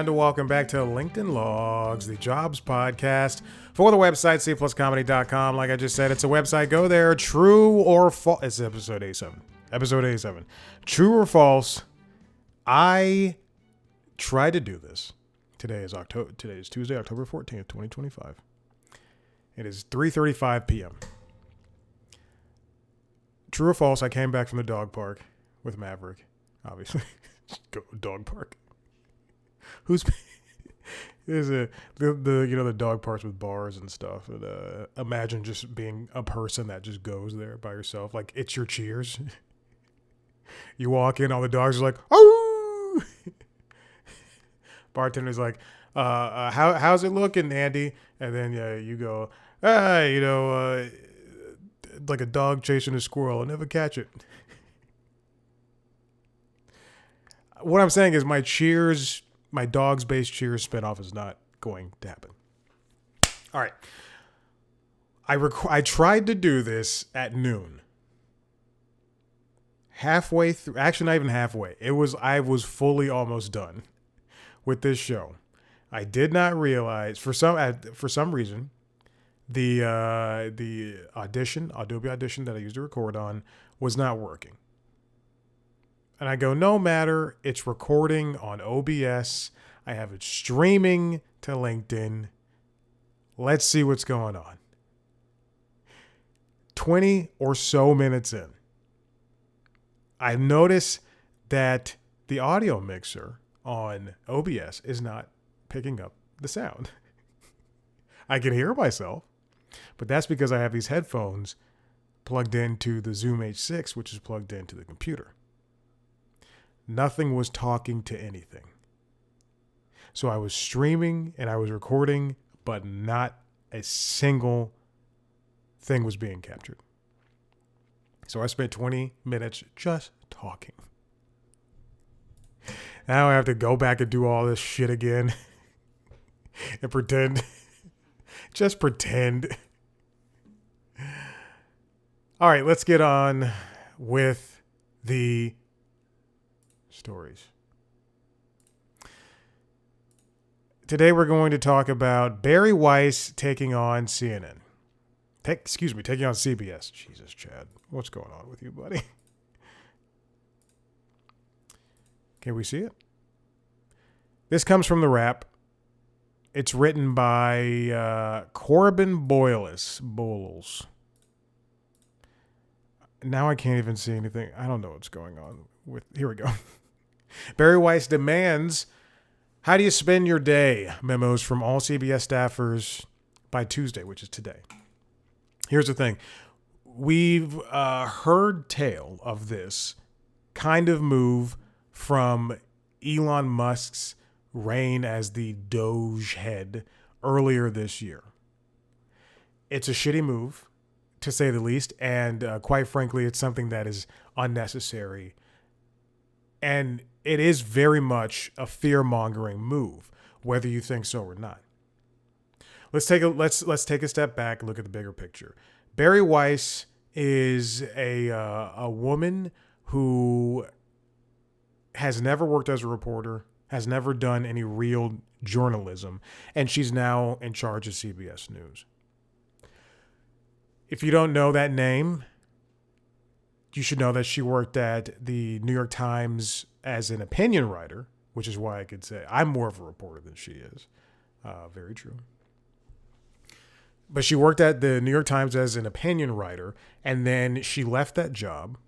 and welcome back to LinkedIn Logs, the jobs podcast for the website cpluscomedy.com. Like I just said, it's a website. Go there. True or false? It's episode 87. Episode 87. True or false? I tried to do this. Today is Tuesday, October 14th, 2025. It is 3:35 p.m. True or false? I came back from the dog park with Maverick, obviously. Go dog park. There's the dog parks with bars and stuff. And, imagine just being a person that just goes there by yourself. Like, it's your Cheers. You walk in, all the dogs are like, oh. Bartender's like, how's it looking, Andy? And then you go, like a dog chasing a squirrel. I'll never catch it. What I'm saying is my dogs-based Cheers spinoff is not going to happen. All right. I tried to do this at noon. Halfway through, actually not even halfway. I was fully almost done with this show. I did not realize for some reason the Adobe Audition that I used to record on was not working. And I go, no matter, it's recording on OBS. I have it streaming to LinkedIn. Let's see what's going on. 20 or so minutes in, I notice that the audio mixer on OBS is not picking up the sound. I can hear myself, but that's because I have these headphones plugged into the Zoom H6, which is plugged into the computer. Nothing was talking to anything. So I was streaming and I was recording, but not a single thing was being captured. So I spent 20 minutes just talking. Now I have to go back and do all this shit again and pretend. Just pretend. All right, let's get on with the stories. Today we're going to talk about Bari Weiss taking on CNN. Taking on CBS. Jesus, Chad. What's going on with you, buddy? Can we see it? This comes from The Wrap. It's written by Corbin Boyles. Now I can't even see anything. I don't know what's going on with. Here we go. Bari Weiss demands, how do you spend your day? Memos from all CBS staffers by Tuesday, which is today. Here's the thing. We've heard tale of this kind of move from Elon Musk's reign as the Doge head earlier this year. It's a shitty move, to say the least, and quite frankly, it's something that is unnecessary. And it is very much a fear-mongering move, whether you think so or not. Let's take a step back and look at the bigger picture. Bari Weiss is a woman who has never worked as a reporter, has never done any real journalism, and she's now in charge of CBS News. If you don't know that name, you should know that she worked at the New York Times as an opinion writer, which is why I could say I'm more of a reporter than she is. Very true. But she worked at the New York Times as an opinion writer, and then she left that job,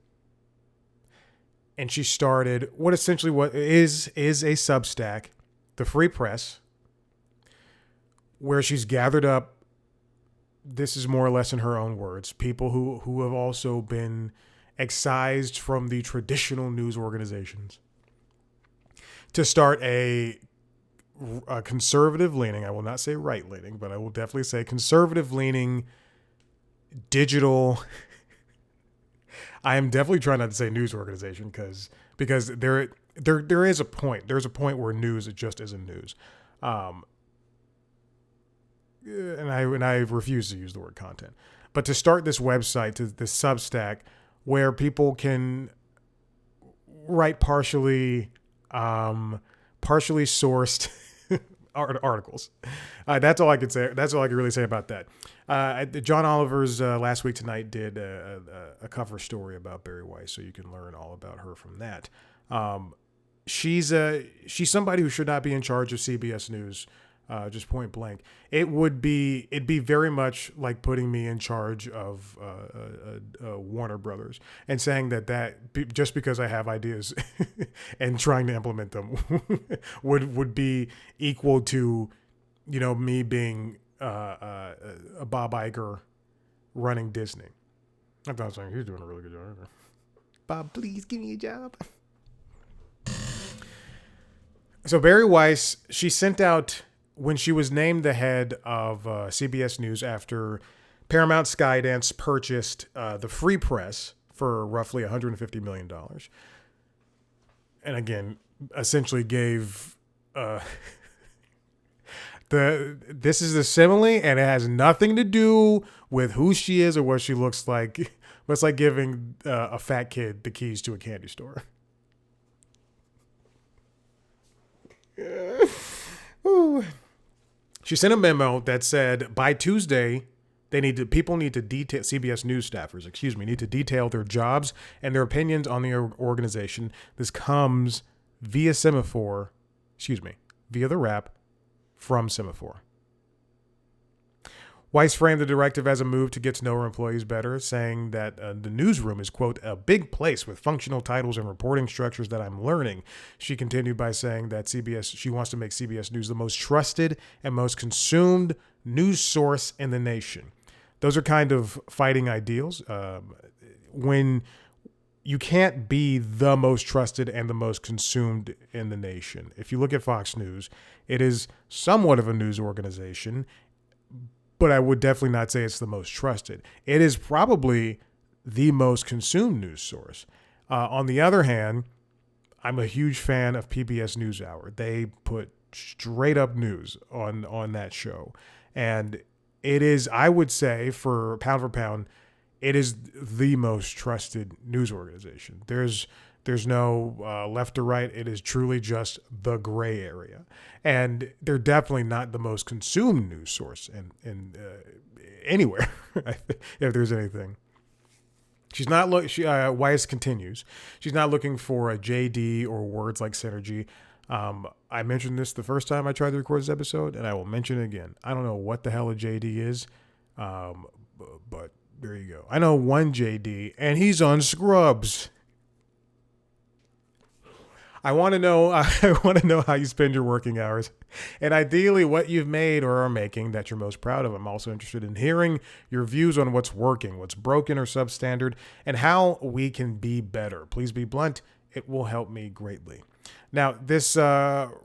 and she started what is a Substack, the Free Press, where she's gathered up, this is more or less in her own words, people who have also been excised from the traditional news organizations to start a conservative leaning, I will not say right leaning, but I will definitely say conservative leaning digital. I am definitely trying not to say news organization because there is a point. There's a point where news just isn't news. And I refuse to use the word content. But to start this website, to this Substack, where people can write partially partially sourced articles. That's all I could say. That's all I could really say about that. John Oliver's Last Week Tonight did a cover story about Bari Weiss, so you can learn all about her from that. She's somebody who should not be in charge of CBS News. Just point blank. It'd be very much like putting me in charge of Warner Brothers and saying that just because I have ideas and trying to implement them would be equal to, me being a Bob Iger running Disney. I thought saying he's doing a really good job. Bob, please give me a job. So Bari Weiss, she sent out, when she was named the head of CBS News after Paramount Skydance purchased the Free Press for roughly $150 million. And again, essentially gave this is a simile, and it has nothing to do with who she is or what she looks like. But it's like giving a fat kid the keys to a candy store. Ooh. She sent a memo that said by Tuesday, people need to detail CBS News staffers, need to detail their jobs and their opinions on the organization. This comes via the wrap from Semaphore. Weiss framed the directive as a move to get to know her employees better, saying that the newsroom is, quote, a big place with functional titles and reporting structures that I'm learning. She continued by saying that she wants to make CBS News the most trusted and most consumed news source in the nation. Those are kind of fighting ideals. When you can't be the most trusted and the most consumed in the nation. If you look at Fox News, it is somewhat of a news organization, but I would definitely not say it's the most trusted. It is probably the most consumed news source. On the other hand, I'm a huge fan of PBS NewsHour. They put straight up news on that show. And it is, I would say, for pound, it is the most trusted news organization. There's no left or right. It is truly just the gray area. And they're definitely not the most consumed news source in anywhere, if there's anything. Weiss continues. She's not looking for a JD or words like synergy. I mentioned this the first time I tried to record this episode, and I will mention it again. I don't know what the hell a JD is, but there you go. I know one JD, and he's on Scrubs. I want to know how you spend your working hours, and ideally what you've made or are making that you're most proud of. I'm also interested in hearing your views on what's working, what's broken or substandard, and how we can be better. Please be blunt. It will help me greatly. Now, this memo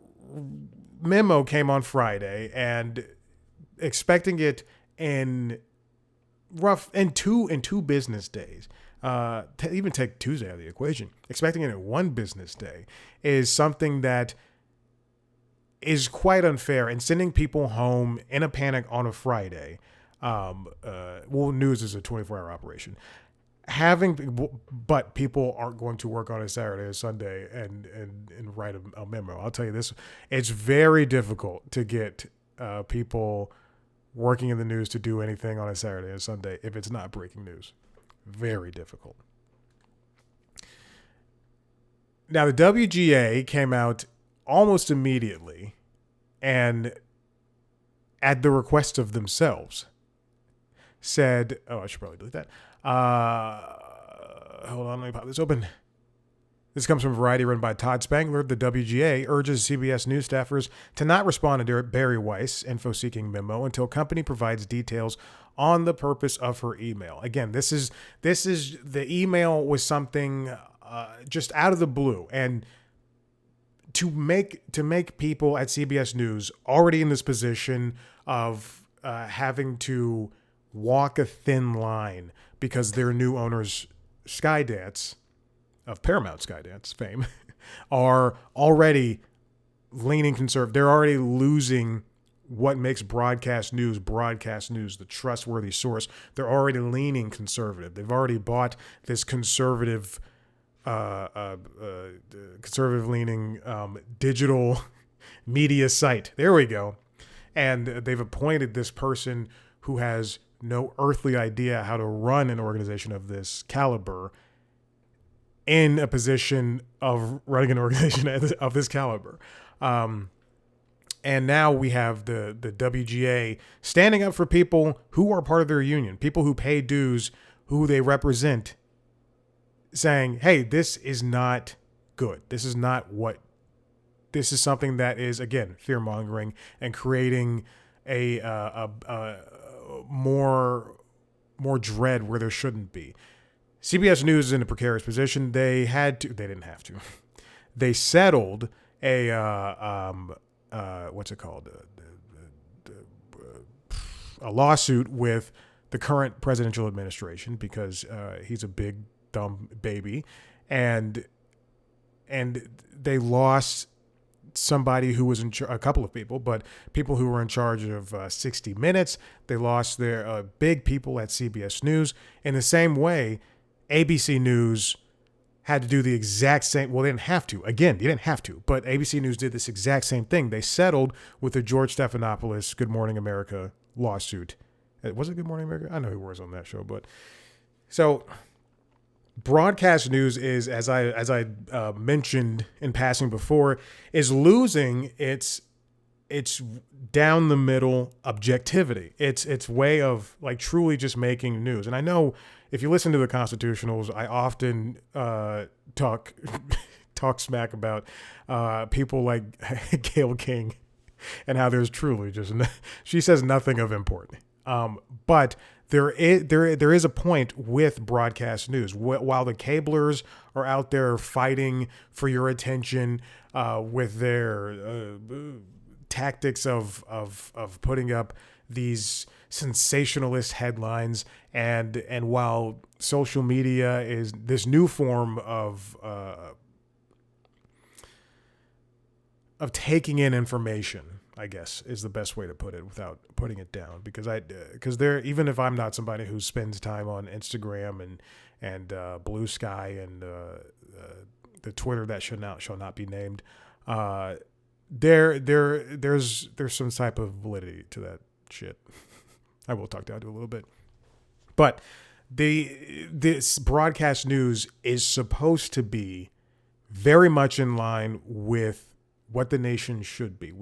came on Friday, and expecting it in two business days. Even take Tuesday out of the equation, expecting it in one business day is something that is quite unfair, and sending people home in a panic on a Friday. News is a 24-hour operation. But people aren't going to work on a Saturday or Sunday and write a memo. I'll tell you this, it's very difficult to get people working in the news to do anything on a Saturday or Sunday if it's not breaking news. Very difficult. Now, the WGA came out almost immediately and, at the request of themselves, said, I should probably delete that. Hold on, let me pop this open. This comes from Variety, written by Todd Spangler. The WGA urges CBS News staffers to not respond to Bari Weiss' info-seeking memo until company provides details on the purpose of her email. Again, this is the email was something just out of the blue, and to make people at CBS News already in this position of having to walk a thin line because their new owners, Skydance, of Paramount Skydance fame, are already leaning conservative. They're already losing what makes broadcast news, the trustworthy source. They're already leaning conservative. They've already bought this conservative conservative-leaning digital media site. There we go. And they've appointed this person who has no earthly idea how to run an organization of this caliber in a position of running an organization of this caliber. And now we have the WGA standing up for people who are part of their union, people who pay dues, who they represent, saying, hey, this is not good. This is something that is, again, fear-mongering and creating a more dread where there shouldn't be. CBS News is in a precarious position. They didn't have to. They settled a lawsuit with the current presidential administration because he's a big dumb baby, and they lost somebody who was a couple of people, but people who were in charge of 60 Minutes. They lost their big people at CBS News. In the same way, ABC News had to do the exact same. Well, they didn't have to. Again, they didn't have to. But ABC News did this exact same thing. They settled with the George Stephanopoulos Good Morning America lawsuit. Was it Good Morning America? I know he was on that show. But so broadcast news is, as I mentioned in passing before, is losing its down the middle objectivity. Its way of like truly just making news. And I know if you listen to the Constitutionals, I often talk smack about people like Gayle King and how there's truly just she says nothing of import. But there is a point with broadcast news. While the cablers are out there fighting for your attention with their tactics of putting up these sensationalist headlines, and while social media is this new form of taking in information, I guess is the best way to put it without putting it down, because there, even if I'm not somebody who spends time on Instagram and Blue Sky and the Twitter that shall not be named, there's some type of validity to that shit. I will talk down to a little bit, but this broadcast news is supposed to be very much in line with what the nation should be.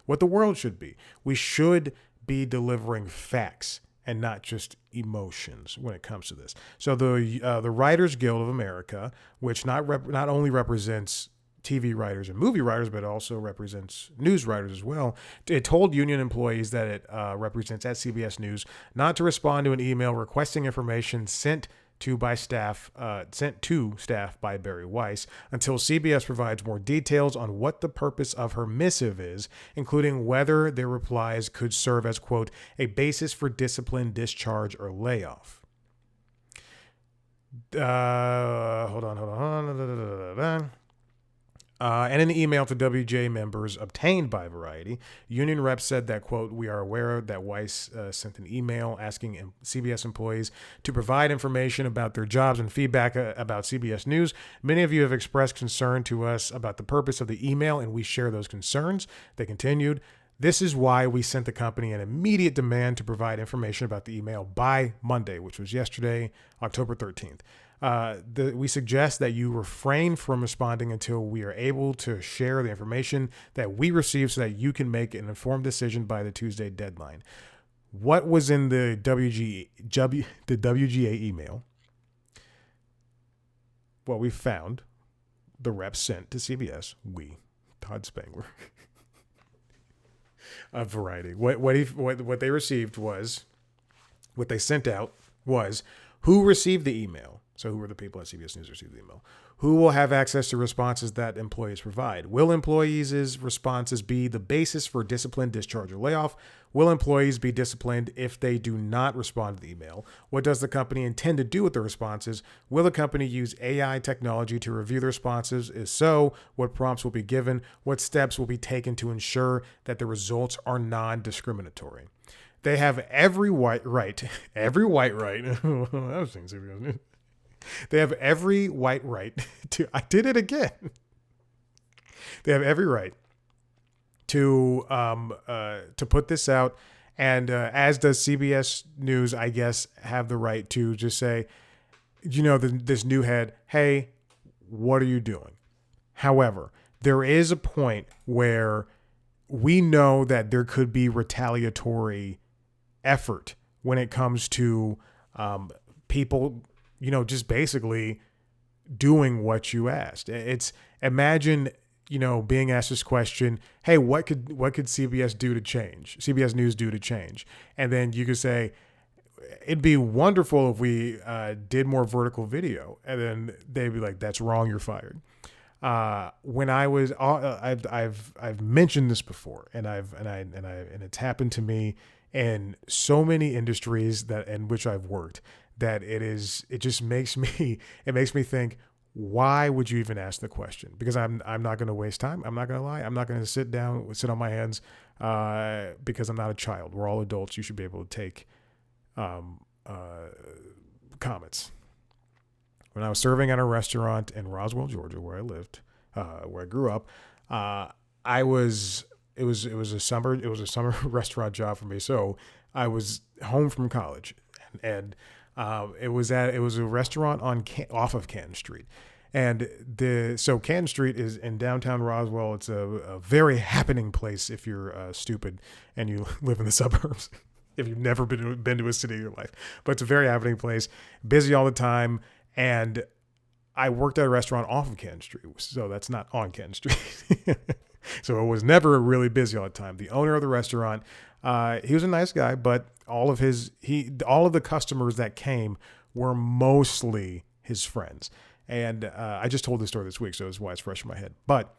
What the world should be. We should be delivering facts and not just emotions when it comes to this. So the Writers Guild of America, which not only represents TV writers and movie writers, but also represents news writers as well, it told union employees that it represents at CBS News not to respond to an email requesting information sent to staff by Bari Weiss until CBS provides more details on what the purpose of her missive is, including whether their replies could serve as, quote, a basis for discipline, discharge, or layoff. Hold on. And in an email to WJ members obtained by Variety, union reps said that, quote, we are aware that Weiss sent an email asking CBS employees to provide information about their jobs and feedback about CBS News. Many of you have expressed concern to us about the purpose of the email, and we share those concerns. They continued, this is why we sent the company an immediate demand to provide information about the email by Monday, which was yesterday, October 13th. We suggest that you refrain from responding until we are able to share the information that we receive so that you can make an informed decision by the Tuesday deadline. What was in the WGA email? Well, we found the rep sent to CBS, Todd Spangler, of Variety. What they received was, what they sent out was, who received the email? So who were the people at CBS News who received the email? Who will have access to responses that employees provide? Will employees' responses be the basis for discipline, discharge, or layoff? Will employees be disciplined if they do not respond to the email? What does the company intend to do with the responses? Will the company use AI technology to review the responses? If so, what prompts will be given? What steps will be taken to ensure that the results are non-discriminatory? They have every white right. I was saying CBS News. They have every white right to. I did it again. They have every right to put this out, and as does CBS News, I guess, have the right to just say, this new head, hey, what are you doing? However, there is a point where we know that there could be retaliatory effort when it comes to people, just basically doing what you asked. It's imagine, being asked this question, hey, what could CBS do to change? CBS News do to change? And then you could say, it'd be wonderful if we did more vertical video. And then they'd be like, that's wrong, you're fired. When I was, I've mentioned this before, and it's happened to me in so many industries in which I've worked, that it just makes me think, why would you even ask the question? Because I'm not going to waste time. I'm not going to lie. I'm not going to sit on my hands, because I'm not a child. We're all adults. You should be able to take comments. When I was serving at a restaurant in Roswell, Georgia, where I lived, where I grew up, it was a summer restaurant job for me. So I was home from college, and it was a restaurant off of Canton Street. And so Canton Street is in downtown Roswell. It's a very happening place if you're stupid and you live in the suburbs. If you've never been to a city in your life, but it's a very happening place, busy all the time. And I worked at a restaurant off of Canton Street, so that's not on Canton Street. So it was never really busy all the time. The owner of the restaurant, he was a nice guy, but all of the customers that came were mostly his friends. And I just told this story this week, so that's why it's fresh in my head. But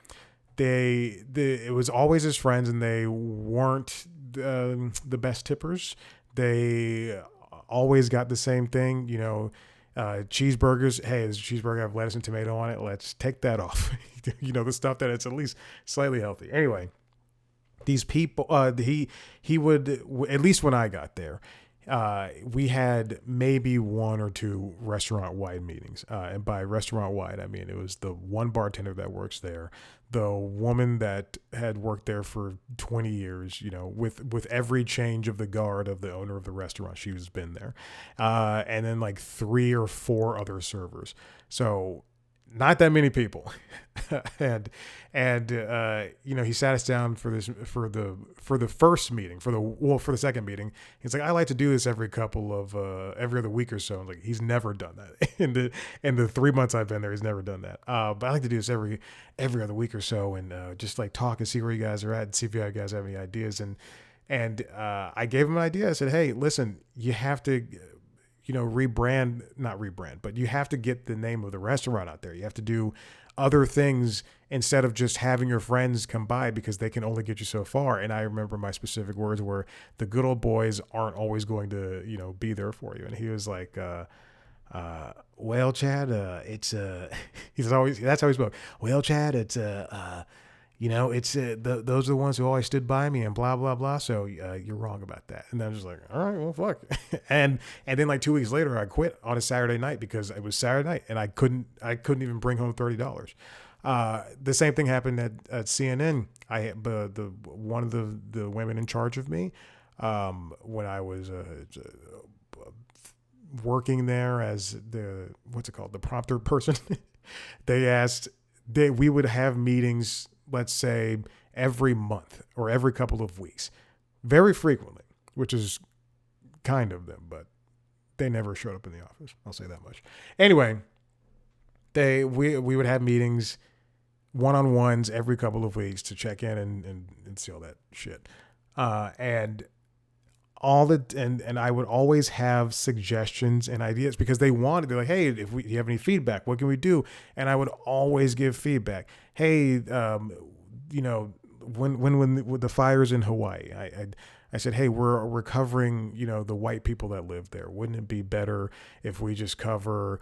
it was always his friends, and they weren't the best tippers. They always got the same thing, cheeseburgers. Hey, this cheeseburger have lettuce and tomato on it. Let's take that off. The stuff that it's at least slightly healthy. Anyway, these people, he would, at least when I got there, we had maybe one or two restaurant-wide meetings. And by restaurant-wide, I mean it was the one bartender that works there, the woman that had worked there for 20 years, with every change of the guard of the owner of the restaurant, she was been there. And then like 3 or 4 other servers. So not that many people. and he sat us down for the first meeting, for the second meeting. He's like, I like to do this every other week or so. I'm like, he's never done that. In the 3 months I've been there, he's never done that. But I like to do this every other week or so, and just like talk and see where you guys are at and see if you guys have any ideas. And I gave him an idea. I said, hey, listen, you have to, not rebrand, but you have to get the name of the restaurant out there. You have to do other things instead of just having your friends come by, because they can only get you so far. And I remember my specific words were, the good old boys aren't always going to, be there for you. And he was like, well, Chad, that's how he spoke. Well, Chad, it's, it's those are the ones who always stood by me and blah, blah, blah. So you're wrong about that. And I was just like, all right, well, fuck. and then like 2 weeks later, I quit on a Saturday night because it was Saturday night and I couldn't even bring home $30. The same thing happened at CNN. One of the women in charge of me, when I was working there as the prompter person, we would have meetings, let's say every month or every couple of weeks, very frequently, which is kind of them, but they never showed up in the office. I'll say that much. Anyway, we would have meetings, one-on-ones every couple of weeks to check in and see all that shit. And I would always have suggestions and ideas because they're like, hey, do you have any feedback? What can we do? And I would always give feedback. Hey, when the fires in Hawaii, I said, hey, we're covering, the white people that live there. Wouldn't it be better if we just cover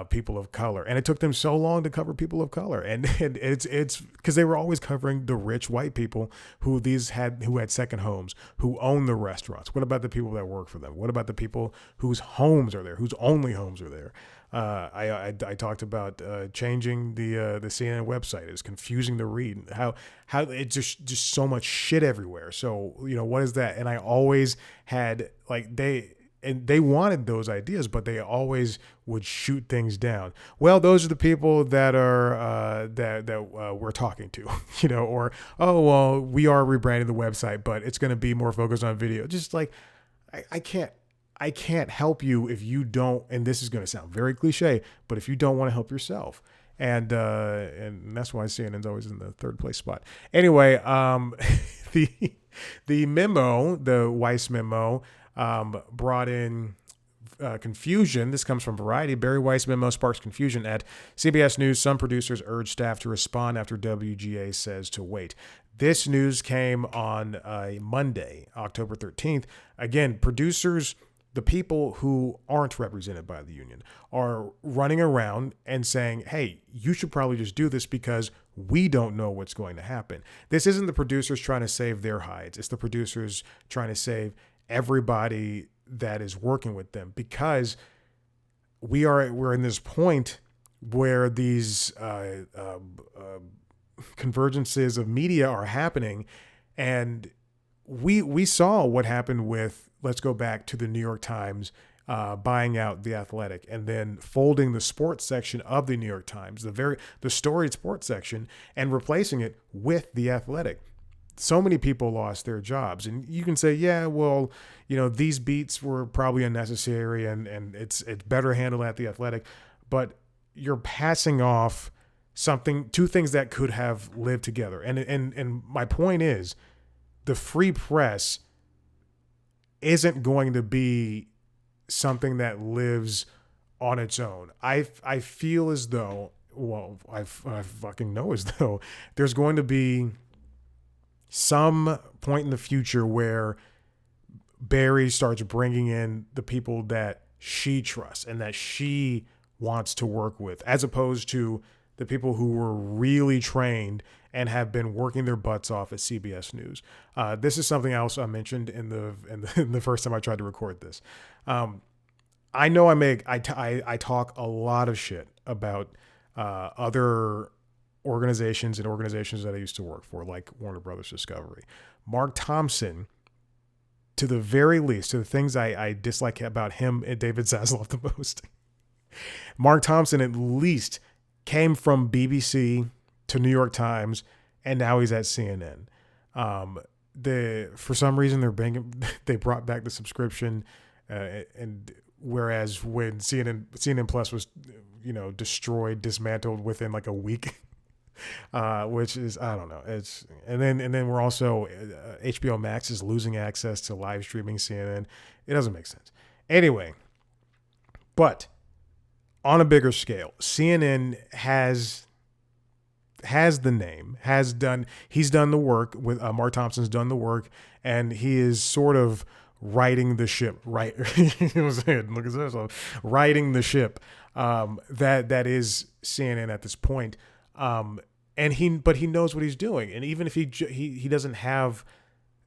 people of color? And it took them so long to cover people of color. And it's because they were always covering the rich white people who had second homes, who own the restaurants. What about the people that work for them? What about the people whose homes are there, whose only homes are there? I talked about changing the CNN website. It's confusing to read. How it's just so much shit everywhere. So what is that? And I always had like they wanted those ideas, but they always would shoot things down. Well, those are the people that are that we're talking to, or oh well, we are rebranding the website, but it's going to be more focused on video. Just like I can't help you if you don't. And this is going to sound very cliche, but if you don't want to help yourself. And that's why CNN's always in the third place spot. Anyway, the memo, the Weiss memo, brought in confusion. This comes from Variety. Bari Weiss memo sparks confusion at CBS News. Some producers urge staff to respond after WGA says to wait. This news came on Monday, October 13th. Again, producers, the people who aren't represented by the union, are running around and saying, hey, you should probably just do this because we don't know what's going to happen. This isn't the producers trying to save their hides. It's the producers trying to save everybody that is working with them, because we're in this point where these convergences of media are happening. And we saw what happened with, let's go back to the New York Times buying out The Athletic and then folding the sports section of the New York Times, the storied sports section, and replacing it with The Athletic. So many people lost their jobs. And you can say, yeah, well, these beats were probably unnecessary and it's better handled at The Athletic. But you're passing off two things that could have lived together. And my point is, the free press isn't going to be something that lives on its own. I feel as though, well, I fucking know as though there's going to be some point in the future where Bari starts bringing in the people that she trusts and that she wants to work with, as opposed to the people who were really trained and have been working their butts off at CBS News. This is something else I mentioned in the first time I tried to record this. I know I talk a lot of shit about other organizations and organizations that I used to work for, like Warner Brothers Discovery. Mark Thompson, to the very least, to the things I dislike about him and David Zaslav the most, Mark Thompson at least came from BBC to New York Times, and now he's at CNN. For some reason they brought back the subscription, and whereas when CNN Plus was dismantled within like a week. Which is, I don't know. And then we're also HBO Max is losing access to live streaming CNN. It doesn't make sense. Anyway, but on a bigger scale, CNN has the name, he's done the work with Mark Thompson's done the work, and he is sort of righting the ship, right? Look at this, righting the ship. That is CNN at this point. But he knows what he's doing. And even if he doesn't have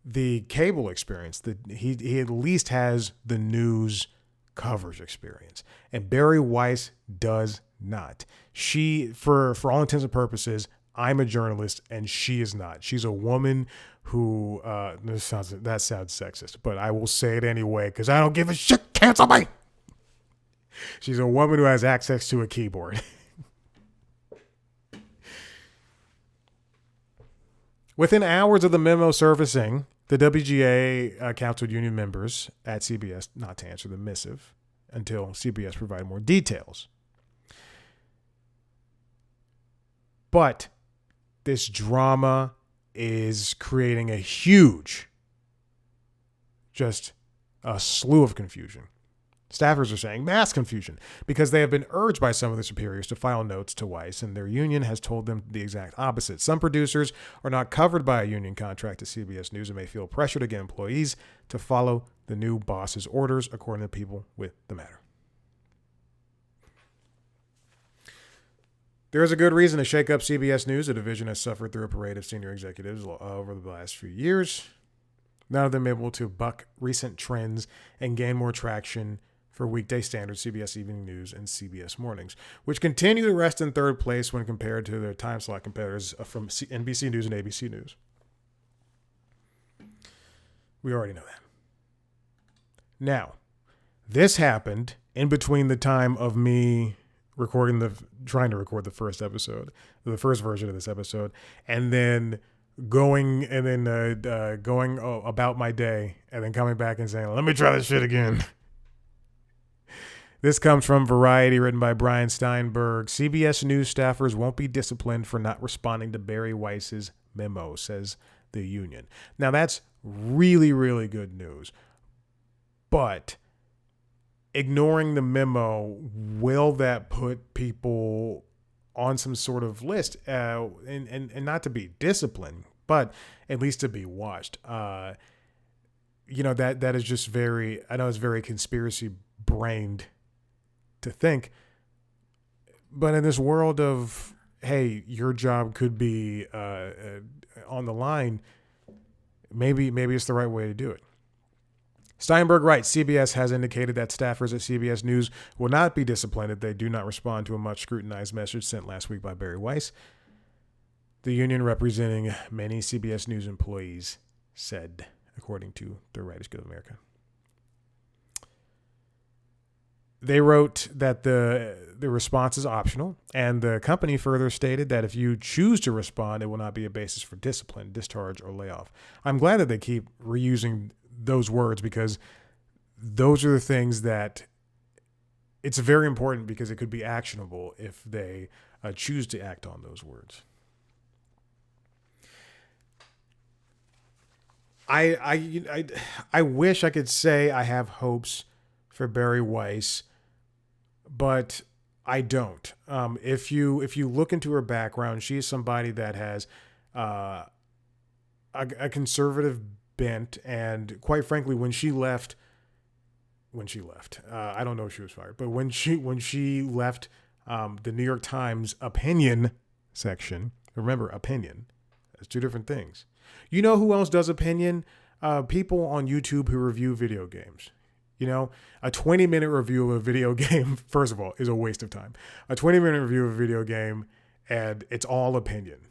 the cable experience, he at least has the news coverage experience. And Bari Weiss does not. She, for all intents and purposes, I'm a journalist and she is not. She's a woman who, that sounds sexist, but I will say it anyway, because I don't give a shit. Cancel me. She's a woman who has access to a keyboard. Within hours of the memo surfacing, the WGA counseled union members at CBS not to answer the missive until CBS provided more details. But this drama is creating a huge, just a slew of confusion. Staffers are saying mass confusion because they have been urged by some of their superiors to file notes to Weiss, and their union has told them the exact opposite. Some producers are not covered by a union contract at CBS News and may feel pressure to get employees to follow the new boss's orders, according to people with the matter. There is a good reason to shake up CBS News. The division has suffered through a parade of senior executives over the last few years, none of them able to buck recent trends and gain more traction for weekday standards, CBS Evening News, and CBS Mornings, which continue to rest in third place when compared to their time slot competitors from NBC News and ABC News. We already know that. Now, this happened in between the time of me trying to record the first episode, the first version of this episode, and then going about my day, and then coming back and saying, "Let me try this shit again." This comes from Variety, written by Brian Steinberg. CBS News staffers won't be disciplined for not responding to Bari Weiss's memo, says the union. Now, that's really, really good news. But ignoring the memo, will that put people on some sort of list? And not to be disciplined, but at least to be watched. That is just I know it's very conspiracy-brained to think, but in this world of, hey, your job could be on the line, maybe it's the right way to do it. Steinberg writes, CBS has indicated that staffers at CBS News will not be disciplined if they do not respond to a much scrutinized message sent last week by Bari Weiss. The union representing many CBS News employees said, according to the Writers Guild of America. They wrote that the response is optional, and the company further stated that if you choose to respond, it will not be a basis for discipline, discharge, or layoff. I'm glad that they keep reusing those words, because those are the things that it's very important, because it could be actionable if they choose to act on those words. I wish I could say I have hopes for Bari Weiss, but I don't. If you look into her background, she is somebody that has a conservative bent, and quite frankly, when she left, I don't know if she was fired, but when she left the New York Times opinion section, remember, opinion, that's two different things. You know who else does opinion? People on YouTube who review video games. A 20-minute review of a video game, first of all, is a waste of time. A 20-minute review of a video game, and it's all opinion.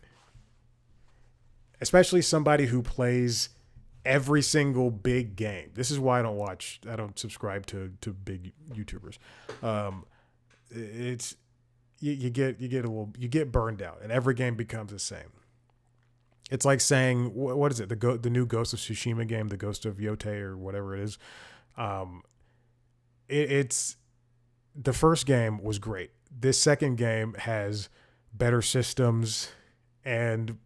Especially somebody who plays every single big game. This is why I don't subscribe to big YouTubers. You get burned out, and every game becomes the same. It's like saying, what is it? The new Ghost of Tsushima game, the Ghost of Yotei, or whatever it is. It's the first game was great. This second game has better systems and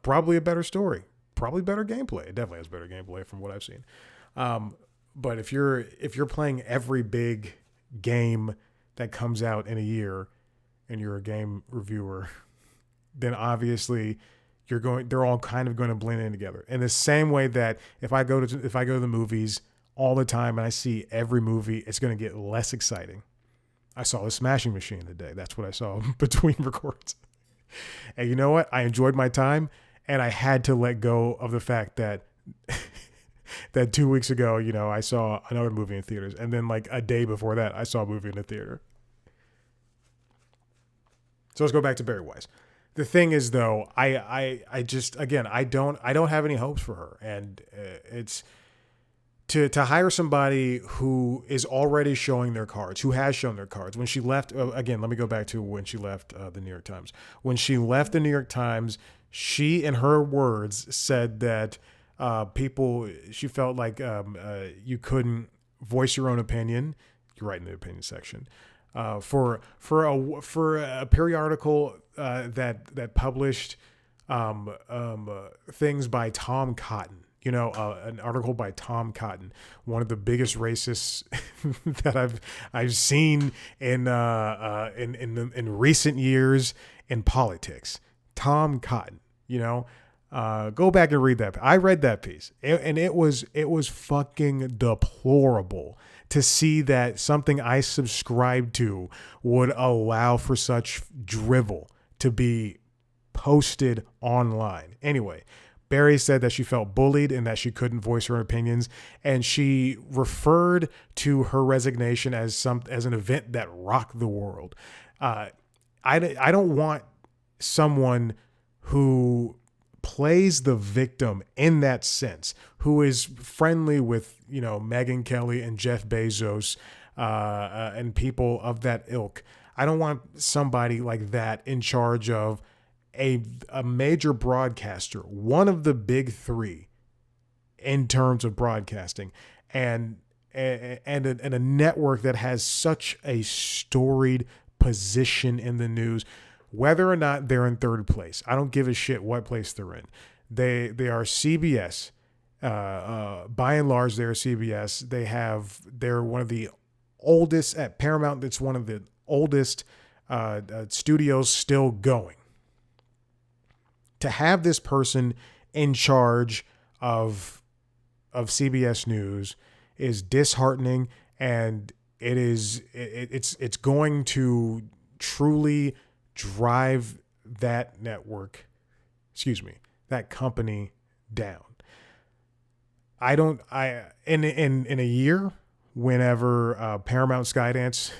probably a better story, probably better gameplay. It definitely has better gameplay from what I've seen. But if you're playing every big game that comes out in a year and you're a game reviewer, then obviously they're all kind of going to blend in together. In the same way that if I go to the movies all the time and I see every movie, it's going to get less exciting. I saw The Smashing Machine today. That's what I saw between records. And you know what? I enjoyed my time, and I had to let go of the fact that 2 weeks ago, I saw another movie in theaters, and then like a day before that, I saw a movie in the theater. So let's go back to Bari Weiss. The thing is, though, I don't have any hopes for her, and it's to hire somebody who is already showing their cards, who has shown their cards. When she left, again, let me go back to when she left the New York Times. When she left the New York Times, she, in her words, said that she felt like you couldn't voice your own opinion. You're right in the opinion section. For a periodical that published things by Tom Cotton. An article by Tom Cotton, one of the biggest racists that I've seen in recent years in politics. Tom Cotton, go back and read that. I read that piece, and it was fucking deplorable to see that something I subscribed to would allow for such drivel to be posted online. Anyway, Bari said that she felt bullied and that she couldn't voice her opinions, and she referred to her resignation as an event that rocked the world. I don't want someone who plays the victim in that sense, who is friendly with, Megyn Kelly and Jeff Bezos and people of that ilk. I don't want somebody like that in charge of a major broadcaster, one of the big three in terms of broadcasting, and a network that has such a storied position in the news, whether or not they're in third place. I don't give a shit what place they're in. They are CBS. By and large, they're CBS. They're one of the oldest at Paramount. It's one of the oldest studios still going. To have this person in charge of CBS News is disheartening, and it's going to truly drive that company down. In a year, whenever Paramount Skydance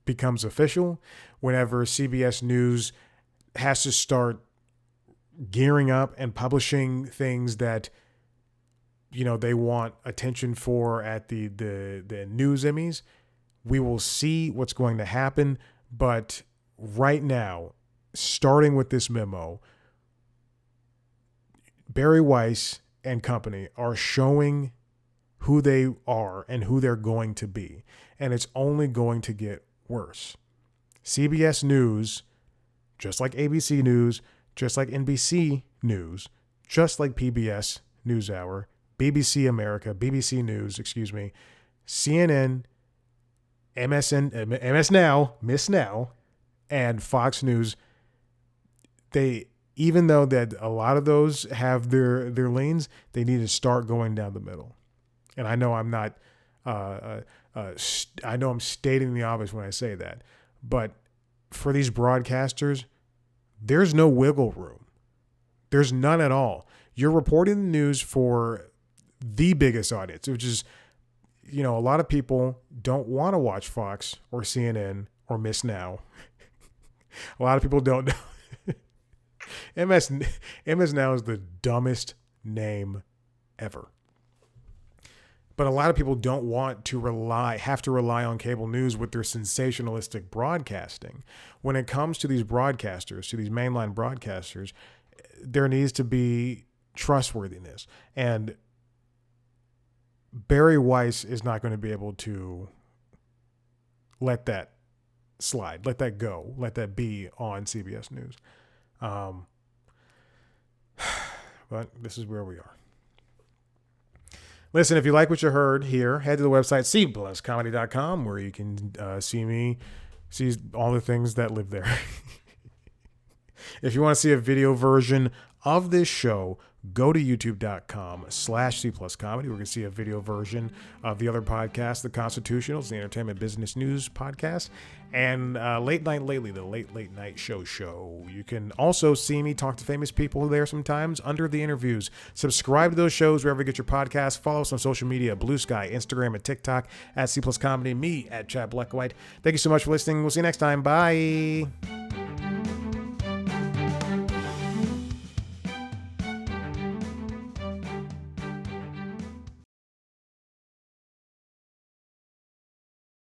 becomes official, whenever CBS News has to start gearing up and publishing things that they want attention for at the news Emmys, we will see what's going to happen. But right now, starting with this memo, Bari Weiss and company are showing who they are and who they're going to be, and it's only going to get worse. CBS News, just like ABC News, just like NBC News, just like PBS NewsHour, BBC America, BBC News, CNN, MS Now, Miss Now, and Fox News, even though that a lot of those have their lanes, they need to start going down the middle. And I know I'm not, I know I'm stating the obvious when I say that, but for these broadcasters, there's no wiggle room. There's none at all. You're reporting the news for the biggest audience, which is, a lot of people don't want to watch Fox or CNN or Miss Now. A lot of people don't know. MS Now is the dumbest name ever. But a lot of people don't want to have to rely on cable news with their sensationalistic broadcasting. When it comes to these broadcasters, to these mainline broadcasters, there needs to be trustworthiness. And Bari Weiss is not going to be able to let that slide, let that go, let that be on CBS News. But this is where we are. Listen, if you like what you heard here, head to the website cpluscomedy.com, where you can see all the things that live there. If you want to see a video version of this show, go to youtube.com/cpluscomedy. We're going to see a video version of the other podcast, The Constitutionals, the Entertainment Business News podcast, and Late Night Lately, the late night show. You can also see me talk to famous people there sometimes under the interviews. Subscribe to those shows wherever you get your podcasts. Follow us on social media, Blue Sky, Instagram, and TikTok at C Plus Comedy, me at Chad Blackwhite. Thank you so much for listening. We'll see you next time. Bye.